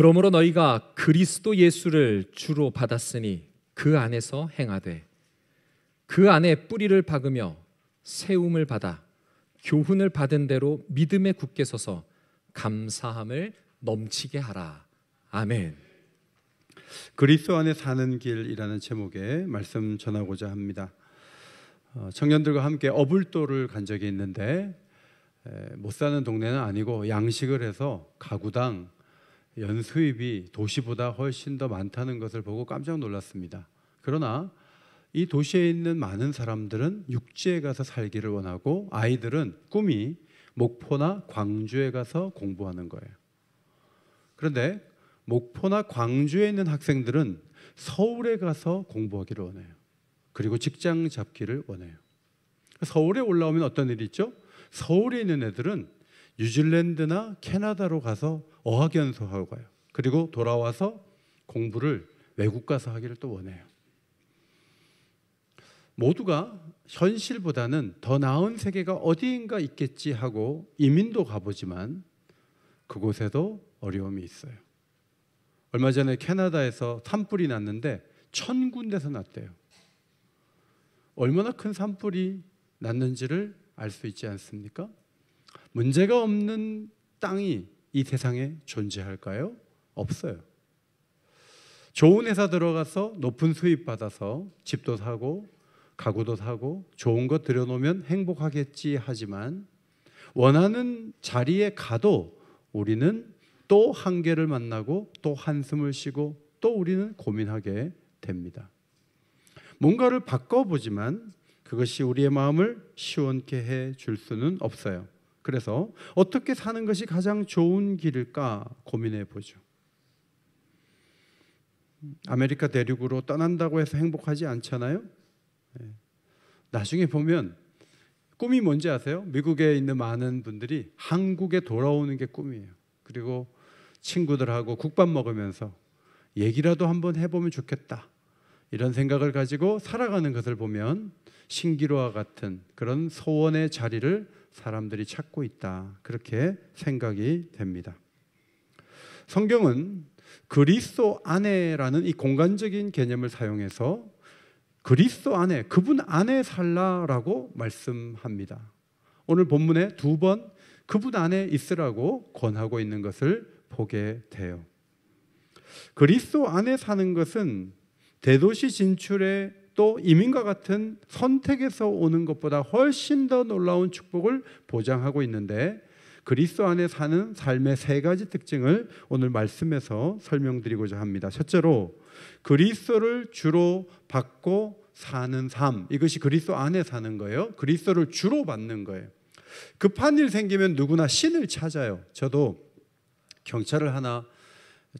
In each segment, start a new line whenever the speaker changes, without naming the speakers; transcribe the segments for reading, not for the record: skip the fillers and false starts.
그러므로 너희가 그리스도 예수를 주로 받았으니 그 안에서 행하되 그 안에 뿌리를 박으며 세움을 받아 교훈을 받은 대로 믿음에 굳게 서서 감사함을 넘치게 하라. 아멘.
그리스도 안에 사는 길이라는 제목의 말씀 전하고자 합니다. 청년들과 함께 어불도를 간 적이 있는데 못 사는 동네는 아니고 양식을 해서 가구당 연수입이 도시보다 훨씬 더 많다는 것을 보고 깜짝 놀랐습니다. 그러나 이 도시에 있는 많은 사람들은 육지에 가서 살기를 원하고 아이들은 꿈이 목포나 광주에 가서 공부하는 거예요. 그런데 목포나 광주에 있는 학생들은 서울에 가서 공부하기를 원해요. 그리고 직장 잡기를 원해요. 서울에 올라오면 어떤 일이 있죠? 서울에 있는 애들은 뉴질랜드나 캐나다로 가서 어학연수하고 가요. 그리고 돌아와서 공부를 외국 가서 하기를 또 원해요. 모두가 현실보다는 더 나은 세계가 어디인가 있겠지 하고 이민도 가보지만 그곳에도 어려움이 있어요. 얼마 전에 캐나다에서 산불이 났는데 1000군데서 났대요. 얼마나 큰 산불이 났는지를 알 수 있지 않습니까? 문제가 없는 땅이 이 세상에 존재할까요? 없어요. 좋은 회사 들어가서 높은 수입 받아서 집도 사고 가구도 사고 좋은 것 들여놓으면 행복하겠지 하지만 원하는 자리에 가도 우리는 또 한계를 만나고 또 한숨을 쉬고 또 우리는 고민하게 됩니다. 뭔가를 바꿔보지만 그것이 우리의 마음을 시원케 해줄 수는 없어요. 그래서 어떻게 사는 것이 가장 좋은 길일까 고민해 보죠. 아메리카 대륙으로 떠난다고 해서 행복하지 않잖아요. 나중에 보면 꿈이 뭔지 아세요? 미국에 있는 많은 분들이 한국에 돌아오는 게 꿈이에요. 그리고 친구들하고 국밥 먹으면서 얘기라도 한번 해보면 좋겠다, 이런 생각을 가지고 살아가는 것을 보면 신기루와 같은 그런 소원의 자리를 사람들이 찾고 있다, 그렇게 생각이 됩니다. 성경은 그리스도 안에라는 이 공간적인 개념을 사용해서 그리스도 안에, 그분 안에 살라라고 말씀합니다. 오늘 본문에 2번 그분 안에 있으라고 권하고 있는 것을 보게 돼요. 그리스도 안에 사는 것은 대도시 진출에 또 이민과 같은 선택에서 오는 것보다 훨씬 더 놀라운 축복을 보장하고 있는데, 그리스도 안에 사는 삶의 3가지 특징을 오늘 말씀에서 설명드리고자 합니다. 첫째로 그리스도를 주로 받고 사는 삶, 이것이 그리스도 안에 사는 거예요. 그리스도를 주로 받는 거예요. 급한 일 생기면 누구나 신을 찾아요. 저도 경찰을 하나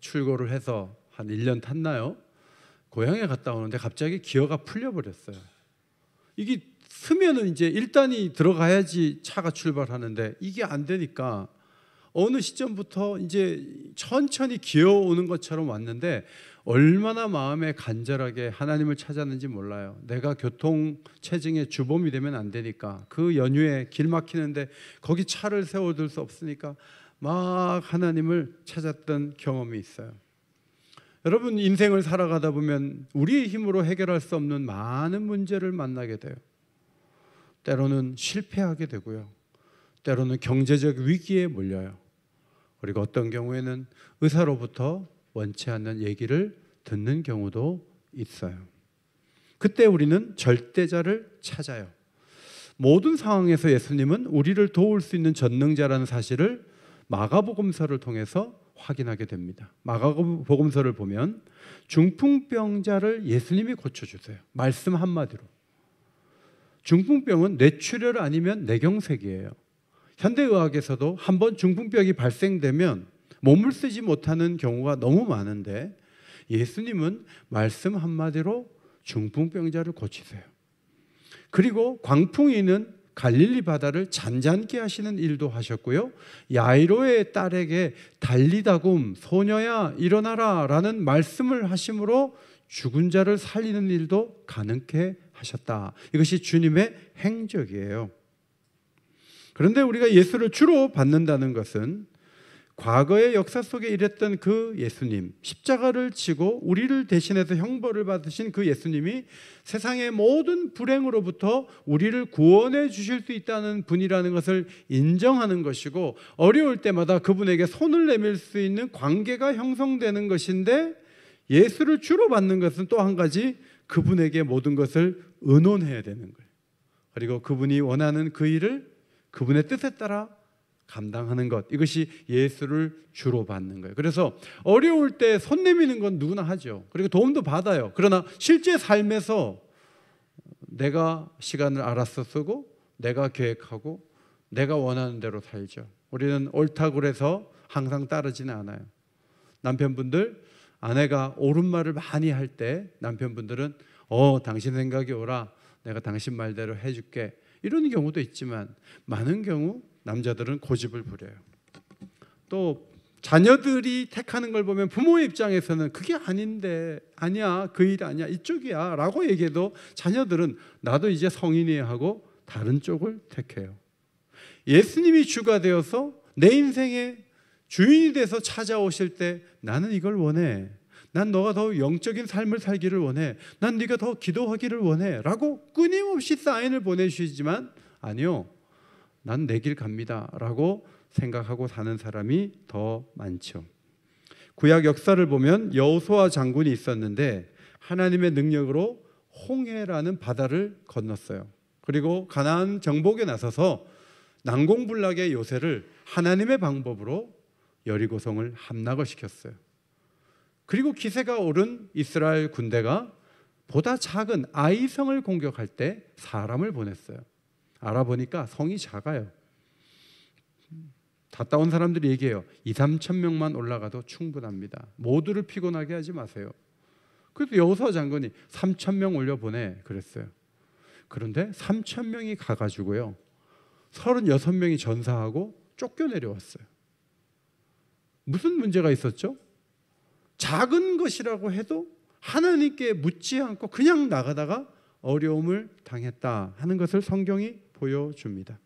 출고를 해서 한 1년 탔나요? 고향에 갔다 오는데 갑자기 기어가 풀려버렸어요. 이게 쓰면은 이제 1단이 들어가야지 차가 출발하는데 이게 안 되니까 어느 시점부터 이제 천천히 기어오는 것처럼 왔는데 얼마나 마음에 간절하게 하나님을 찾았는지 몰라요. 내가 교통체증의 주범이 되면 안 되니까, 그 연휴에 길 막히는데 거기 차를 세워둘 수 없으니까 막 하나님을 찾았던 경험이 있어요. 여러분, 인생을 살아가다 보면 우리의 힘으로 해결할 수 없는 많은 문제를 만나게 돼요. 때로는 실패하게 되고요. 때로는 경제적 위기에 몰려요. 그리고 어떤 경우에는 의사로부터 원치 않는 얘기를 듣는 경우도 있어요. 그때 우리는 절대자를 찾아요. 모든 상황에서 예수님은 우리를 도울 수 있는 전능자라는 사실을 마가복음서를 통해서 확인하게 됩니다. 마가복음서를 보면 중풍병자를 예수님이 고쳐주세요. 말씀 한마디로. 중풍병은 뇌출혈 아니면 뇌경색이에요. 현대의학에서도 한번 중풍병이 발생되면 몸을 쓰지 못하는 경우가 너무 많은데 예수님은 말씀 한마디로 중풍병자를 고치세요. 그리고 광풍이 있는 갈릴리 바다를 잔잔케 하시는 일도 하셨고요. 야이로의 딸에게 달리다굼 소녀야 일어나라 라는 말씀을 하심으로 죽은 자를 살리는 일도 가능케 하셨다. 이것이 주님의 행적이에요. 그런데 우리가 예수를 주로 받는다는 것은 과거의 역사 속에 일했던 그 예수님, 십자가를 지고 우리를 대신해서 형벌을 받으신 그 예수님이 세상의 모든 불행으로부터 우리를 구원해 주실 수 있다는 분이라는 것을 인정하는 것이고, 어려울 때마다 그분에게 손을 내밀 수 있는 관계가 형성되는 것인데, 예수를 주로 받는 것은 또 한 가지, 그분에게 모든 것을 의논해야 되는 거예요. 그리고 그분이 원하는 그 일을 그분의 뜻에 따라 감당하는 것, 이것이 예수를 주로 받는 거예요. 그래서 어려울 때 손 내미는 건 누구나 하죠. 그리고 도움도 받아요. 그러나 실제 삶에서 내가 시간을 알아서 쓰고 내가 계획하고 내가 원하는 대로 살죠. 우리는 옳다고 그래서 항상 따르지는 않아요. 남편분들, 아내가 옳은 말을 많이 할 때 남편분들은 당신 생각이 옳아, 내가 당신 말대로 해줄게, 이런 경우도 있지만, 많은 경우 남자들은 고집을 부려요. 또 자녀들이 택하는 걸 보면 부모의 입장에서는 그게 아닌데, 아니야, 그 일 아니야, 이쪽이야 라고 얘기해도 자녀들은 나도 이제 성인이야 하고 다른 쪽을 택해요. 예수님이 주가 되어서 내 인생의 주인이 돼서 찾아오실 때, 나는 이걸 원해, 난 너가 더 영적인 삶을 살기를 원해, 난 네가 더 기도하기를 원해 라고 끊임없이 사인을 보내주시지만, 아니요, 난 내 길 갑니다 라고 생각하고 사는 사람이 더 많죠. 구약 역사를 보면 여호수아 장군이 있었는데 하나님의 능력으로 홍해라는 바다를 건넜어요. 그리고 가나안 정복에 나서서 난공불락의 요새를 하나님의 방법으로 여리고성을 함락을 시켰어요. 그리고 기세가 오른 이스라엘 군대가 보다 작은 아이성을 공격할 때 사람을 보냈어요. 알아보니까 성이 작아요. 갔다 온 사람들이 얘기해요. 2-3천 명만 올라가도 충분합니다. 모두를 피곤하게 하지 마세요. 그래서 여호수아 장군이 3천 명 올려보내 그랬어요. 그런데 3천 명이 가가지고요, 36명이 전사하고 쫓겨내려왔어요. 무슨 문제가 있었죠? 작은 것이라고 해도 하나님께 묻지 않고 그냥 나가다가 어려움을 당했다 하는 것을 성경이 보여줍니다.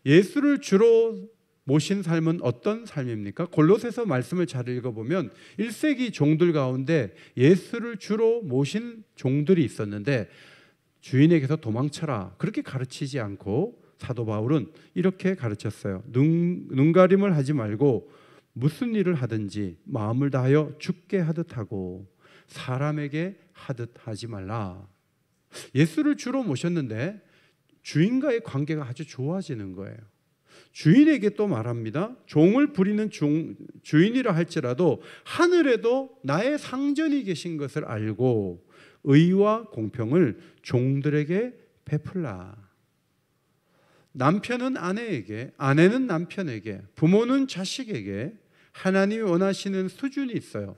예수를 주로 모신 삶은 어떤 삶입니까? 골로새서 말씀을 잘 읽어보면 1세기 종들 가운데 예수를 주로 모신 종들이 있었는데, 주인에게서 도망쳐라 그렇게 가르치지 않고 사도 바울은 이렇게 가르쳤어요. 눈가림을 하지 말고 무슨 일을 하든지 마음을 다하여 주께 하듯 하고 사람에게 하듯 하지 말라. 예수를 주로 모셨는데 주인과의 관계가 아주 좋아지는 거예요. 주인에게 또 말합니다. 종을 부리는 주인이라 할지라도 하늘에도 나의 상전이 계신 것을 알고 의와 공평을 종들에게 베풀라. 남편은 아내에게, 아내는 남편에게, 부모는 자식에게 하나님이 원하시는 수준이 있어요.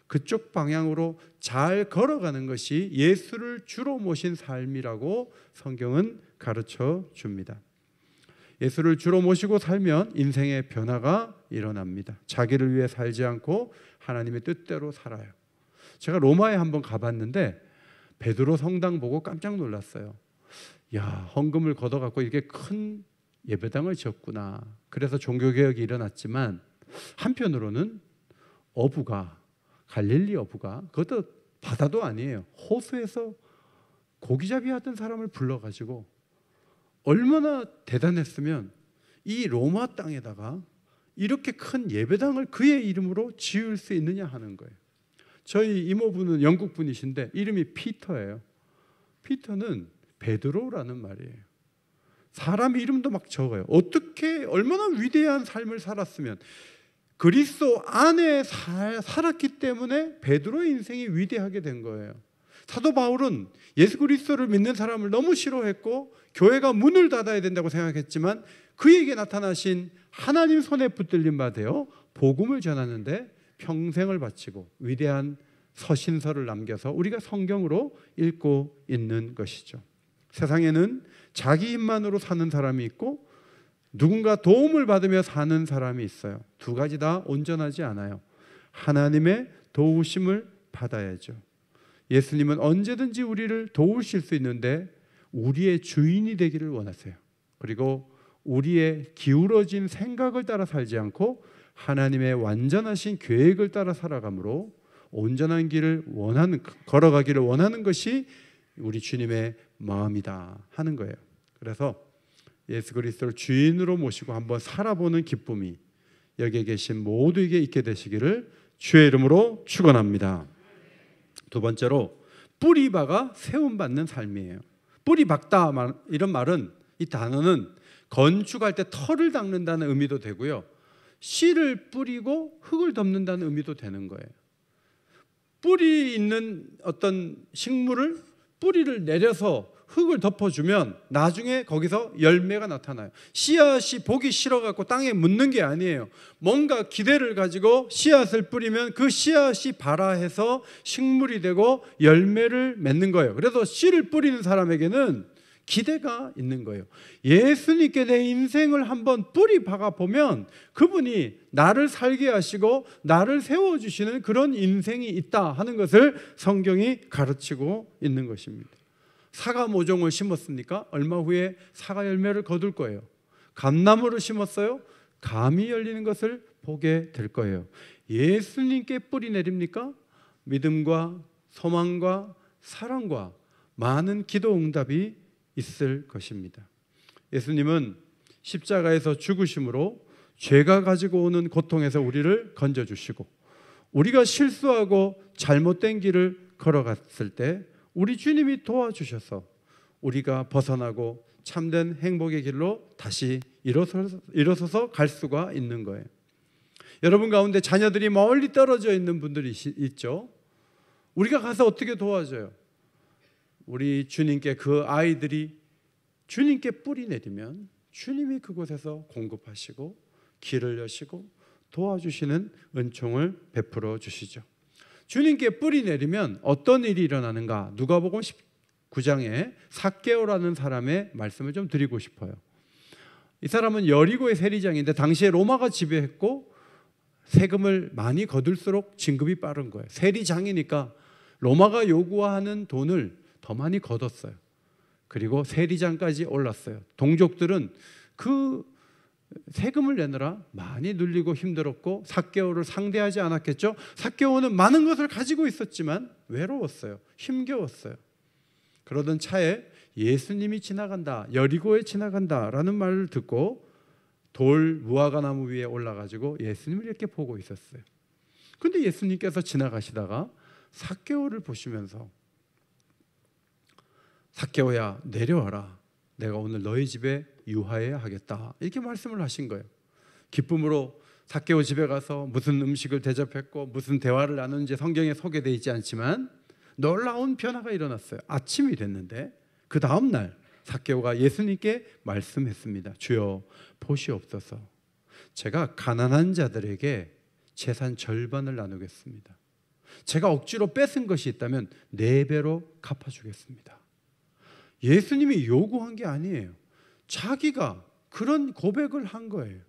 그쪽 방향으로 잘 걸어가는 것이 예수를 주로 모신 삶이라고 성경은 가르쳐 줍니다. 예수를 주로 모시고 살면 인생의 변화가 일어납니다. 자기를 위해 살지 않고 하나님의 뜻대로 살아요. 제가 로마에 한번 가봤는데 베드로 성당 보고 깜짝 놀랐어요. 야, 헌금을 걷어갖고 이렇게 큰 예배당을 지었구나. 그래서 종교개혁이 일어났지만 한편으로는 어부가, 갈릴리 어부가, 그것도 바다도 아니에요, 호수에서 고기잡이 하던 사람을 불러가지고 얼마나 대단했으면 이 로마 땅에다가 이렇게 큰 예배당을 그의 이름으로 지을 수 있느냐 하는 거예요. 저희 이모부는 영국 분이신데 이름이 피터예요. 피터는 베드로라는 말이에요. 사람 이름도 막 적어요. 어떻게 얼마나 위대한 삶을 살았으면, 그리스도 안에 살았기 때문에 베드로의 인생이 위대하게 된 거예요. 사도 바울은 예수 그리스도를 믿는 사람을 너무 싫어했고 교회가 문을 닫아야 된다고 생각했지만 그에게 나타나신 하나님 손에 붙들린 바 되어 복음을 전하는데 평생을 바치고 위대한 서신서를 남겨서 우리가 성경으로 읽고 있는 것이죠. 세상에는 자기 힘만으로 사는 사람이 있고 누군가 도움을 받으며 사는 사람이 있어요. 두 가지 다 온전하지 않아요. 하나님의 도우심을 받아야죠. 예수님은 언제든지 우리를 도우실 수 있는데 우리의 주인이 되기를 원하세요. 그리고 우리의 기울어진 생각을 따라 살지 않고 하나님의 완전하신 계획을 따라 살아가므로 온전한 길을 걸어가기를 원하는 것이 우리 주님의 마음이다 하는 거예요. 그래서 예수 그리스도를 주인으로 모시고 한번 살아보는 기쁨이 여기에 계신 모두에게 있게 되시기를 주의 이름으로 축원합니다. 두 번째로 뿌리 박아 세움받는 삶이에요. 뿌리 박다 이런 말은, 이 단어는 건축할 때 털을 닦는다는 의미도 되고요, 씨를 뿌리고 흙을 덮는다는 의미도 되는 거예요. 뿌리 있는 어떤 식물을 뿌리를 내려서 흙을 덮어주면 나중에 거기서 열매가 나타나요. 씨앗이 보기 싫어갖고 땅에 묻는 게 아니에요. 뭔가 기대를 가지고 씨앗을 뿌리면 그 씨앗이 발아해서 식물이 되고 열매를 맺는 거예요. 그래서 씨를 뿌리는 사람에게는 기대가 있는 거예요. 예수님께 내 인생을 한번 뿌리 박아 보면 그분이 나를 살게 하시고 나를 세워주시는 그런 인생이 있다 하는 것을 성경이 가르치고 있는 것입니다. 사과 모종을 심었습니까? 얼마 후에 사과 열매를 거둘 거예요. 감나무를 심었어요? 감이 열리는 것을 보게 될 거예요. 예수님께 뿌리 내립니까? 믿음과 소망과 사랑과 많은 기도 응답이 있을 것입니다. 예수님은 십자가에서 죽으심으로 죄가 가지고 오는 고통에서 우리를 건져주시고, 우리가 실수하고 잘못된 길을 걸어갔을 때 우리 주님이 도와주셔서 우리가 벗어나고 참된 행복의 길로 다시 일어서서 갈 수가 있는 거예요. 여러분 가운데 자녀들이 멀리 떨어져 있는 분들이 있죠. 우리가 가서 어떻게 도와줘요? 우리 주님께 그 아이들이 주님께 뿌리 내리면 주님이 그곳에서 공급하시고 길을 여시고 도와주시는 은총을 베풀어 주시죠. 주님께 뿌리 내리면 어떤 일이 일어나는가? 누가복음 19장에 삭개오라는 사람의 말씀을 좀 드리고 싶어요. 이 사람은 여리고의 세리장인데 당시에 로마가 지배했고 세금을 많이 거둘수록 진급이 빠른 거예요. 세리장이니까 로마가 요구하는 돈을 더 많이 걷었어요. 그리고 세리장까지 올랐어요. 동족들은 그 세금을 내느라 많이 눌리고 힘들었고 삭개오를 상대하지 않았겠죠. 삭개오는 많은 것을 가지고 있었지만 외로웠어요. 힘겨웠어요. 그러던 차에 예수님이 지나간다, 여리고에 지나간다라는 말을 듣고 돌 무화과 나무 위에 올라가지고 예수님을 이렇게 보고 있었어요. 그런데 예수님께서 지나가시다가 삭개오를 보시면서 삭개오야, 내려와라. 내가 오늘 너희 집에 유하여야 하겠다. 이렇게 말씀을 하신 거예요. 기쁨으로 삭개오 집에 가서 무슨 음식을 대접했고 무슨 대화를 나눈지 성경에 소개되어 있지 않지만 놀라운 변화가 일어났어요. 아침이 됐는데 그 다음 날 삭개오가 예수님께 말씀했습니다. 주여, 보시옵소서. 제가 가난한 자들에게 재산 절반을 나누겠습니다. 제가 억지로 뺏은 것이 있다면 4배로 갚아주겠습니다. 예수님이 요구한 게 아니에요. 자기가 그런 고백을 한 거예요.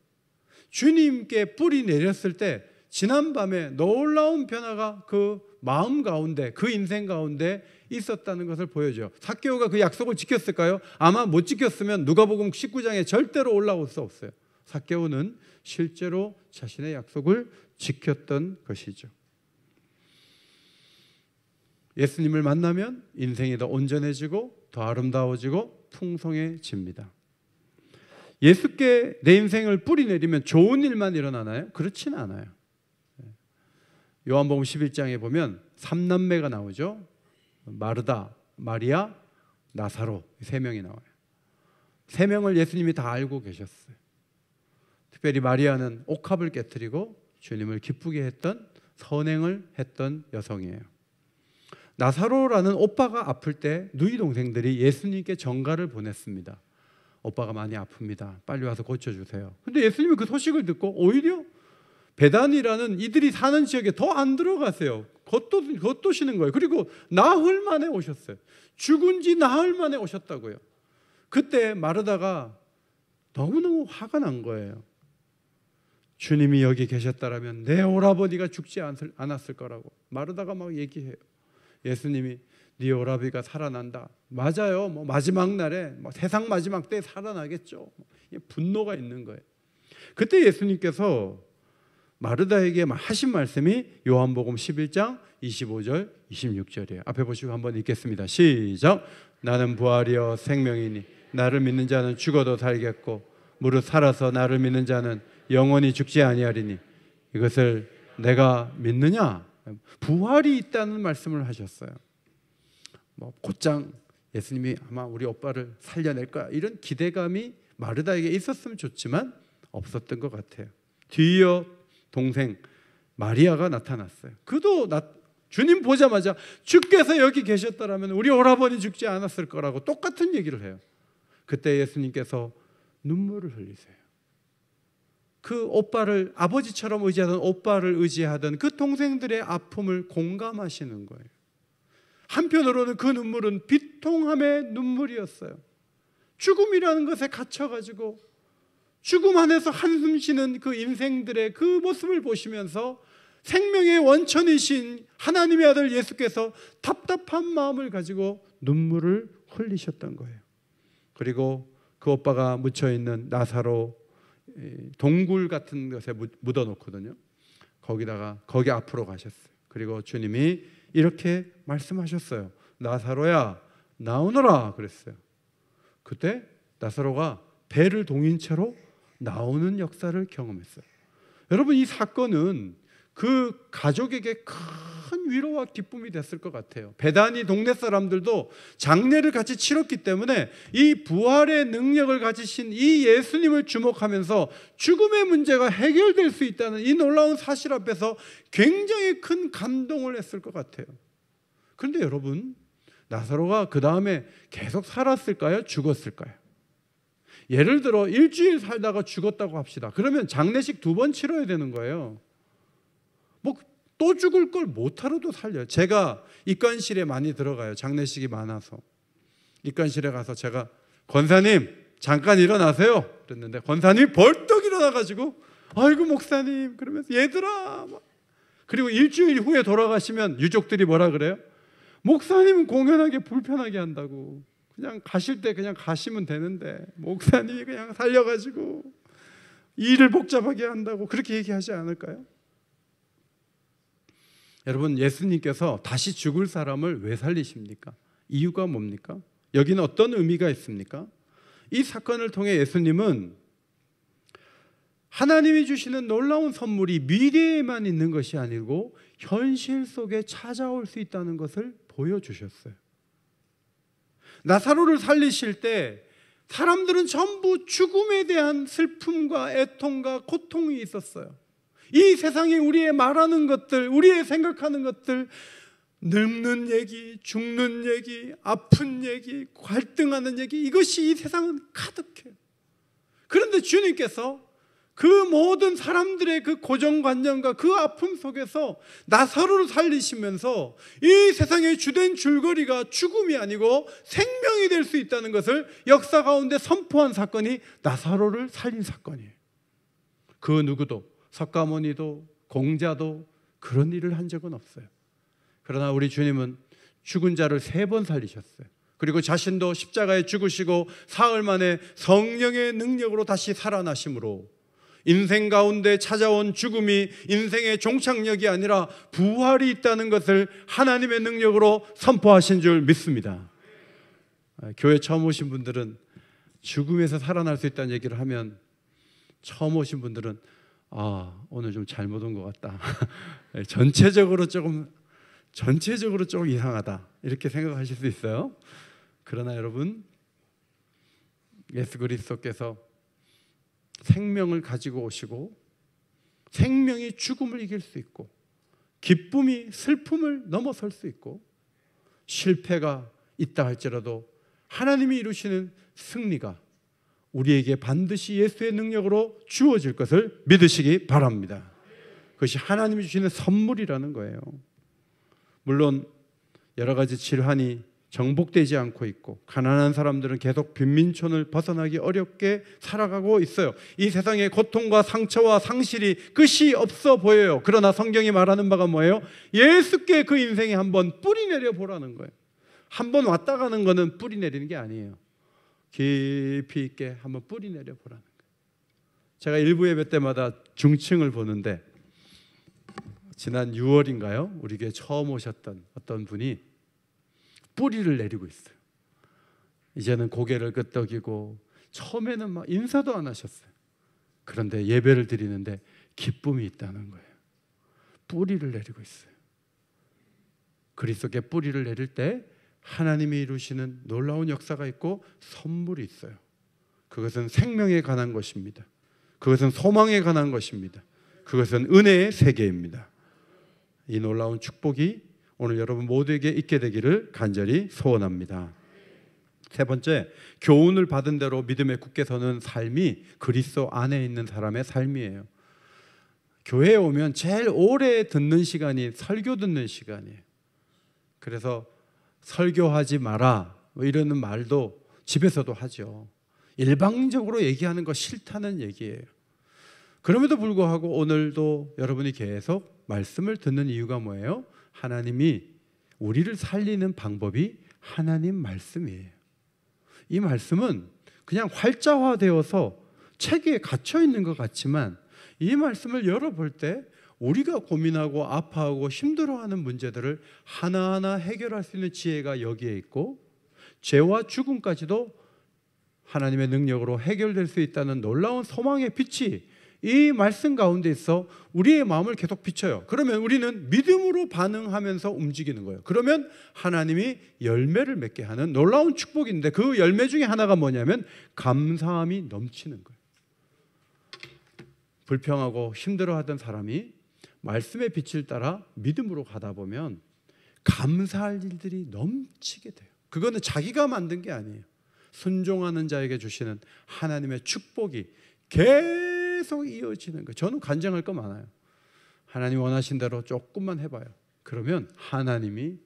주님께 뿌리 내렸을 때 지난밤에 놀라운 변화가 그 마음 가운데, 그 인생 가운데 있었다는 것을 보여줘요. 삭개오가 그 약속을 지켰을까요? 아마 못 지켰으면 누가복음 19장에 절대로 올라올 수 없어요. 삭개오는 실제로 자신의 약속을 지켰던 것이죠. 예수님을 만나면 인생이 더 온전해지고 더 아름다워지고 풍성해집니다. 예수께 내 인생을 뿌리 내리면 좋은 일만 일어나나요? 그렇진 않아요. 요한복음 11장에 보면 3남매가 나오죠. 마르다, 마리아, 나사로 3명이 나와요. 3명을 예수님이 다 알고 계셨어요. 특별히 마리아는 옥합을 깨트리고 주님을 기쁘게 했던, 선행을 했던 여성이에요. 나사로라는 오빠가 아플 때 누이 동생들이 예수님께 전가를 보냈습니다. 오빠가 많이 아픕니다. 빨리 와서 고쳐주세요. 근데 예수님이 그 소식을 듣고 오히려 베단이라는 이들이 사는 지역에 더 안 들어가세요. 겉도시는 거예요. 그리고 나흘 만에 오셨어요. 죽은 지 나흘 만에 오셨다고요. 그때 마르다가 너무너무 화가 난 거예요. 주님이 여기 계셨다라면 내 오라버니가 죽지 않았을 거라고 마르다가 막 얘기해요. 예수님이 네 오라비가 살아난다. 맞아요. 마지막 날에 세상 마지막 때에 살아나겠죠. 분노가 있는 거예요. 그때 예수님께서 마르다에게 하신 말씀이 요한복음 11장 25절 26절이에요. 앞에 보시고 한번 읽겠습니다. 시작. 나는 부활이요 생명이니 나를 믿는 자는 죽어도 살겠고 무릇 살아서 나를 믿는 자는 영원히 죽지 아니하리니 이것을 내가 믿느냐? 부활이 있다는 말씀을 하셨어요. 곧장 예수님이 아마 우리 오빠를 살려낼 거야 이런 기대감이 마르다에게 있었으면 좋지만 없었던 것 같아요. 뒤이어 동생 마리아가 나타났어요. 그도 주님 보자마자 주께서 여기 계셨더라면 우리 오라버니 죽지 않았을 거라고 똑같은 얘기를 해요. 그때 예수님께서 눈물을 흘리세요. 그 오빠를 아버지처럼 의지하던 오빠를 의지하던 그 동생들의 아픔을 공감하시는 거예요. 한편으로는 그 눈물은 비통함의 눈물이었어요. 죽음이라는 것에 갇혀가지고 죽음 안에서 한숨 쉬는 그 인생들의 그 모습을 보시면서 생명의 원천이신 하나님의 아들 예수께서 답답한 마음을 가지고 눈물을 흘리셨던 거예요. 그리고 그 오빠가 묻혀있는 나사로 동굴 같은 것에 묻어놓거든요. 거기 앞으로 가셨어요. 그리고 주님이 이렇게 말씀하셨어요. 나사로야 나오너라 그랬어요. 그때 나사로가 배를 동인 채로 나오는 역사를 경험했어요. 여러분 이 사건은 그 가족에게 큰 위로와 기쁨이 됐을 것 같아요. 베다니 동네 사람들도 장례를 같이 치렀기 때문에 이 부활의 능력을 가지신 이 예수님을 주목하면서 죽음의 문제가 해결될 수 있다는 이 놀라운 사실 앞에서 굉장히 큰 감동을 했을 것 같아요. 그런데 여러분 나사로가 그 다음에 계속 살았을까요? 죽었을까요? 예를 들어 일주일 살다가 죽었다고 합시다. 그러면 장례식 2번 치러야 되는 거예요. 또 죽을 걸 못하러도 살려요. 제가 입관실에 많이 들어가요. 장례식이 많아서. 입관실에 가서 제가 권사님 잠깐 일어나세요 그랬는데 권사님이 벌떡 일어나가지고 아이고 목사님 그러면서 얘들아 그리고 일주일 후에 돌아가시면 유족들이 뭐라 그래요? 목사님은 공연하게 불편하게 한다고. 그냥 가실 때 그냥 가시면 되는데 목사님이 그냥 살려가지고 일을 복잡하게 한다고 그렇게 얘기하지 않을까요? 여러분 예수님께서 다시 죽을 사람을 왜 살리십니까? 이유가 뭡니까? 여기는 어떤 의미가 있습니까? 이 사건을 통해 예수님은 하나님이 주시는 놀라운 선물이 미래에만 있는 것이 아니고 현실 속에 찾아올 수 있다는 것을 보여주셨어요. 나사로를 살리실 때 사람들은 전부 죽음에 대한 슬픔과 애통과 고통이 있었어요. 이 세상에 우리의 말하는 것들, 우리의 생각하는 것들, 늙는 얘기, 죽는 얘기, 아픈 얘기, 갈등하는 얘기, 이것이 이 세상은 가득해요. 그런데 주님께서 그 모든 사람들의 그 고정관념과 그 아픔 속에서 나사로를 살리시면서 이 세상의 주된 줄거리가 죽음이 아니고 생명이 될 수 있다는 것을 역사 가운데 선포한 사건이 나사로를 살린 사건이에요. 그 누구도 석가모니도 공자도 그런 일을 한 적은 없어요. 그러나 우리 주님은 죽은 자를 3번 살리셨어요. 그리고 자신도 십자가에 죽으시고 사흘 만에 성령의 능력으로 다시 살아나심으로 인생 가운데 찾아온 죽음이 인생의 종착역이 아니라 부활이 있다는 것을 하나님의 능력으로 선포하신 줄 믿습니다. 교회 처음 오신 분들은 죽음에서 살아날 수 있다는 얘기를 하면 처음 오신 분들은 오늘 좀 잘못 온 것 같다. 전체적으로 조금 이상하다. 이렇게 생각하실 수 있어요. 그러나 여러분, 예수 그리스도께서 생명을 가지고 오시고 생명이 죽음을 이길 수 있고 기쁨이 슬픔을 넘어설 수 있고 실패가 있다 할지라도 하나님이 이루시는 승리가 우리에게 반드시 예수의 능력으로 주어질 것을 믿으시기 바랍니다. 그것이 하나님이 주시는 선물이라는 거예요. 물론 여러 가지 질환이 정복되지 않고 있고 가난한 사람들은 계속 빈민촌을 벗어나기 어렵게 살아가고 있어요. 이 세상의 고통과 상처와 상실이 끝이 없어 보여요. 그러나 성경이 말하는 바가 뭐예요? 예수께 그 인생에 한번 뿌리 내려 보라는 거예요. 한번 왔다 가는 거는 뿌리 내리는 게 아니에요. 깊이 있게 한번 뿌리 내려 보라는 거예요. 제가 일부 예배 때마다 중층을 보는데 지난 6월인가요? 우리 교회 처음 오셨던 어떤 분이 뿌리를 내리고 있어요. 이제는 고개를 끄덕이고 처음에는 막 인사도 안 하셨어요. 그런데 예배를 드리는데 기쁨이 있다는 거예요. 뿌리를 내리고 있어요. 그리스도께 뿌리를 내릴 때 하나님이 이루시는 놀라운 역사가 있고 선물이 있어요. 그것은 생명에 관한 것입니다. 그것은 소망에 관한 것입니다. 그것은 은혜의 세계입니다. 이 놀라운 축복이 오늘 여러분 모두에게 있게 되기를 간절히 소원합니다. 세 번째, 교훈을 받은 대로 믿음에 굳게 서는 삶이 그리스도 안에 있는 사람의 삶이에요. 교회에 오면 제일 오래 듣는 시간이 설교 듣는 시간이에요. 그래서 설교하지 마라 뭐 이러는 말도 집에서도 하죠. 일방적으로 얘기하는 거 싫다는 얘기예요. 그럼에도 불구하고 오늘도 여러분이 계속 말씀을 듣는 이유가 뭐예요? 하나님이 우리를 살리는 방법이 하나님 말씀이에요. 이 말씀은 그냥 활자화되어서 책에 갇혀 있는 것 같지만 이 말씀을 열어볼 때 우리가 고민하고 아파하고 힘들어하는 문제들을 하나하나 해결할 수 있는 지혜가 여기에 있고 죄와 죽음까지도 하나님의 능력으로 해결될 수 있다는 놀라운 소망의 빛이 이 말씀 가운데 있어 우리의 마음을 계속 비춰요. 그러면 우리는 믿음으로 반응하면서 움직이는 거예요. 그러면 하나님이 열매를 맺게 하는 놀라운 축복인데 그 열매 중에 하나가 뭐냐면 감사함이 넘치는 거예요. 불평하고 힘들어하던 사람이 말씀의 빛을 따라 믿음으로 가다 보면 감사할 일들이 넘치게 돼요. 그거는 자기가 만든 게 아니에요. 순종하는 자에게 주시는 하나님의 축복이 계속 이어지는 거예요. 저는 간증할 거 많아요. 하나님 원하신 대로 조금만 해봐요. 그러면 하나님이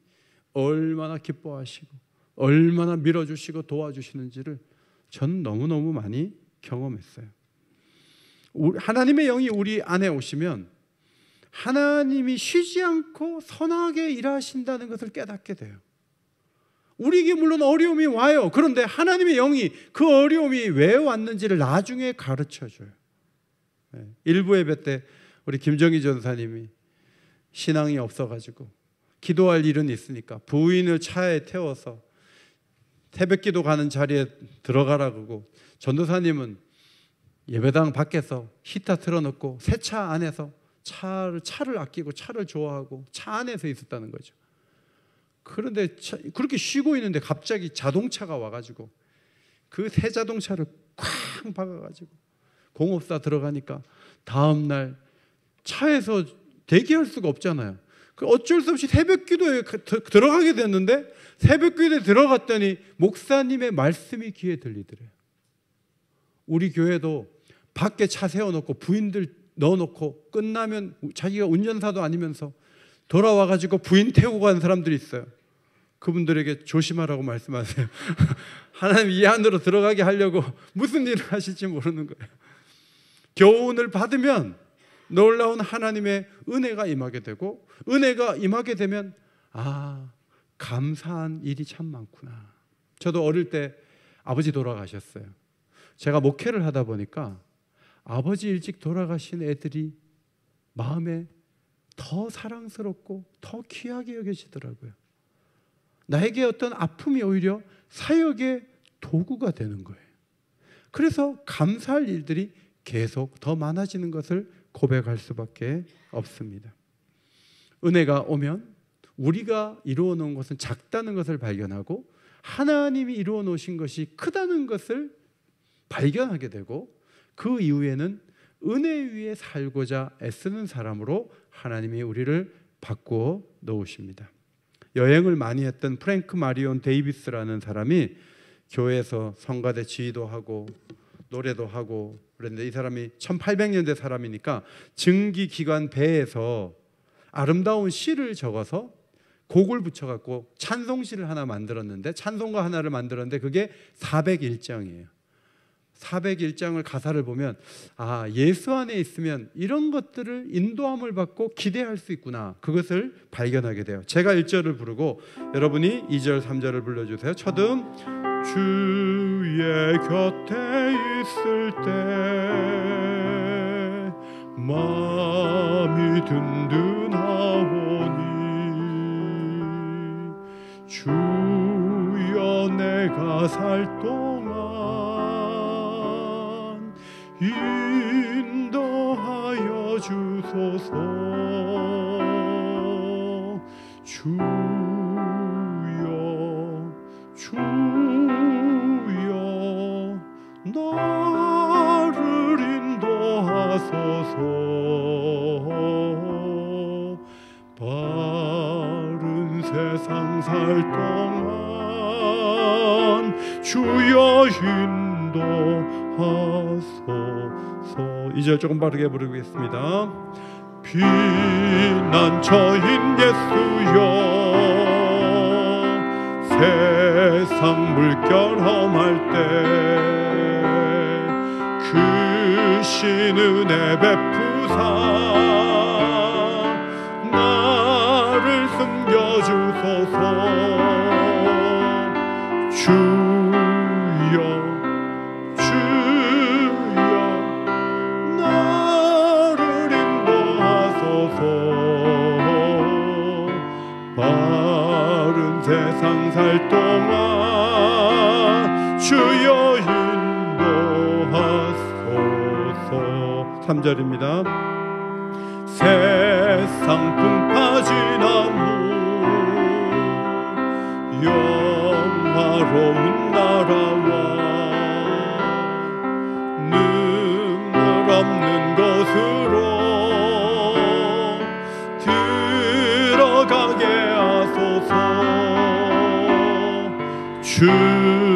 얼마나 기뻐하시고 얼마나 밀어주시고 도와주시는지를 저는 너무너무 많이 경험했어요. 하나님의 영이 우리 안에 오시면 하나님이 쉬지 않고 선하게 일하신다는 것을 깨닫게 돼요. 우리에게 물론 어려움이 와요. 그런데 하나님의 영이 그 어려움이 왜 왔는지를 나중에 가르쳐줘요. 일부 예배 때 우리 김정희 전사님이 신앙이 없어가지고 기도할 일은 있으니까 부인을 차에 태워서 새벽기도 가는 자리에 들어가라 그러고 전도사님은 예배당 밖에서 히터 틀어놓고 새 차 안에서 차를 아끼고 차를 좋아하고 차 안에서 있었다는 거죠. 그런데 그렇게 쉬고 있는데 갑자기 자동차가 와가지고 그 새 자동차를 쾅 박아가지고 공업사 들어가니까 다음날 차에서 대기할 수가 없잖아요. 어쩔 수 없이 새벽기도에 들어가게 됐는데 새벽기도에 들어갔더니 목사님의 말씀이 귀에 들리더래요. 우리 교회도 밖에 차 세워놓고 부인들 넣어놓고 끝나면 자기가 운전사도 아니면서 돌아와가지고 부인 태우고 가는 사람들이 있어요. 그분들에게 조심하라고 말씀하세요. 하나님 이 안으로 들어가게 하려고 무슨 일을 하실지 모르는 거예요. 교훈을 받으면 놀라운 하나님의 은혜가 임하게 되고 은혜가 임하게 되면 감사한 일이 참 많구나. 저도 어릴 때 아버지 돌아가셨어요. 제가 목회를 하다 보니까 아버지 일찍 돌아가신 애들이 마음에 더 사랑스럽고 더 귀하게 여겨지더라고요. 나에게 어떤 아픔이 오히려 사역의 도구가 되는 거예요. 그래서 감사할 일들이 계속 더 많아지는 것을 고백할 수밖에 없습니다. 은혜가 오면 우리가 이루어 놓은 것은 작다는 것을 발견하고 하나님이 이루어 놓으신 것이 크다는 것을 발견하게 되고 그 이후에는 은혜 위에 살고자 애쓰는 사람으로 하나님이 우리를 바꾸어 놓으십니다. 여행을 많이 했던 프랭크 마리온 데이비스라는 사람이 교회에서 성가대 지휘도 하고 노래도 하고 그런데 이 사람이 1800년대 사람이니까 증기기관 배에서 아름다운 시를 적어서 곡을 붙여갖고 찬송시를 하나 만들었는데 찬송가 하나를 만들었는데 그게 401장이에요. 401장을 가사를 보면 예수 안에 있으면 이런 것들을 인도함을 받고 기대할 수 있구나. 그것을 발견하게 돼요. 제가 1절을 부르고 여러분이 2절, 3절을 불러주세요. 첫음 주의 곁에 있을 때 마음이 든든하오니 주여 내가 살 동안 인도하여 주소서. 주여 나를 인도하소서. 바른 세상 살 동안 주여 인도하소서. 이제 조금 빠르게 부르겠습니다. 피난처인 예수여 세상 물결 험할 때 크신 은혜 베푸사 나를 숨겨주소서. 주여 나를 인도하소서. 바른 세상 살 동안 주여 인도하소서. 3절입니다. 세상 풍파진 나무 영화로운 나라와 눈물 없는 곳으로 들어가게 하소서. 주여